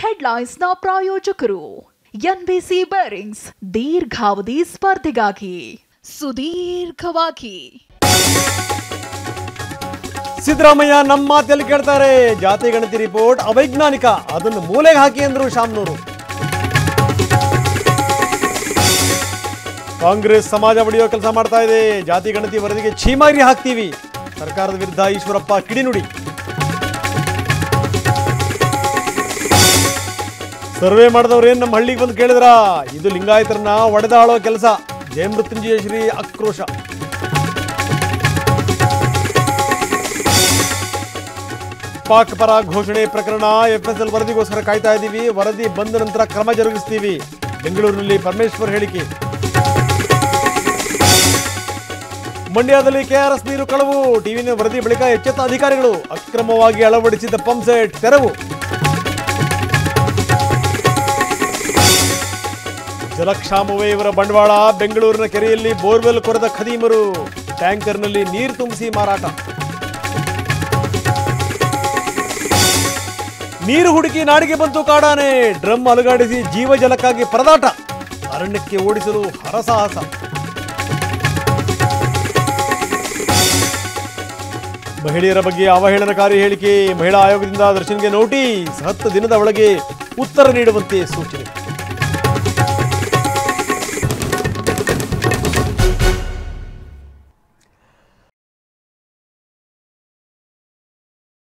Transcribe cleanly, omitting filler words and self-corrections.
ಹೆಡ್ಲೈನ್ಸ್ನ ಪ್ರಾಯೋಜಕರು NBC bearings ದೀರ್ಘಾವಧಿ ಸ್ಪರ್ಧೆಗಾಗಿ ಸುದೀರ್ಘವಾಗಿ. ಸಿದ್ದರಾಮಯ್ಯ ನಮ್ಮ ಮಾತಲ್ಲಿ ಕೇಳ್ತಾರೆ. ಜಾತಿ ಗಣತಿ ರಿಪೋರ್ಟ್ ಅವೈಜ್ಞಾನಿಕ, ಅದನ್ನು ಮೂಲೆಗೆ ಹಾಕಿ ಅಂದ್ರು ಶಾಮನೂರು. ಕಾಂಗ್ರೆಸ್ ಸಮಾಜ ಒಡೆಯೋ ಕೆಲಸ ಮಾಡ್ತಾ ಇದೆ. ಜಾತಿ ಗಣತಿ ವರದಿಗೆ ಛೀಮಾರಿ ಹಾಕ್ತೀವಿ. ಸರ್ಕಾರದ ವಿರುದ್ಧ ಈಶ್ವರಪ್ಪ ಕಿಡಿನುಡಿ. ಸರ್ವೆ ಮಾಡಿದವ್ರೇನು ನಮ್ಮ ಹಳ್ಳಿಗೆ ಬಂದು ಕೇಳಿದ್ರ, ಇದು ಲಿಂಗಾಯತರನ್ನ ಒಡೆದಾಳೋ ಕೆಲಸ. ಜಯಮೃತ್ಯುಂಜಯ ಶ್ರೀ ಆಕ್ರೋಶ. ಪಾಕ್ ಪರ ಘೋಷಣೆ ಪ್ರಕರಣ FSL ವರದಿಗೋಸ್ಕರ ಕಾಯ್ತಾ ಇದ್ದೀವಿ. ವರದಿ ಬಂದ ನಂತರ ಕ್ರಮ ಜರುಗಿಸ್ತೀವಿ. ಬೆಂಗಳೂರಿನಲ್ಲಿ ಪರಮೇಶ್ವರ್ ಹೇಳಿಕೆ. ಮಂಡ್ಯದಲ್ಲಿ KRS ನೀರು ಕಳವು. ಟಿವಿನ ವರದಿ ಬಳಿಕ ಎಚ್ಚೆತ್ತ ಅಧಿಕಾರಿಗಳು. ಅಕ್ರಮವಾಗಿ ಅಳವಡಿಸಿದ ಪಂಪ್ಸೆಟ್ ತೆರವು. ಜಲಕ್ಷಾಮವೇ ಇವರ ಬಂಡವಾಳ. ಬೆಂಗಳೂರಿನ ಕೆರೆಯಲ್ಲಿ ಬೋರ್ವೆಲ್ ಕೊರೆದ ಖದೀಮರು. ಟ್ಯಾಂಕರ್ನಲ್ಲಿ ನೀರು ತುಂಬಿಸಿ ಮಾರಾಟ. ನೀರು ಹುಡುಕಿ ನಾಡಿಗೆ ಬಂತು ಕಾಡಾನೆ. ಡ್ರಮ್ ಅಲುಗಾಡಿಸಿ ಜೀವಜಲಕ್ಕಾಗಿ ಪರದಾಟ. ಅರಣ್ಯಕ್ಕೆ ಓಡಿಸಲು ಹರಸಾಹಸ. ಮಹಿಳೆಯರ ಬಗ್ಗೆ ಅವಹೇಳನಕಾರಿ ಹೇಳಿಕೆ. ಮಹಿಳಾ ಆಯೋಗದಿಂದ ದರ್ಶನ್ಗೆ ನೋಟಿಸ್. 10 ದಿನದ ಒಳಗೆ ಉತ್ತರ ನೀಡುವಂತೆ ಸೂಚನೆ.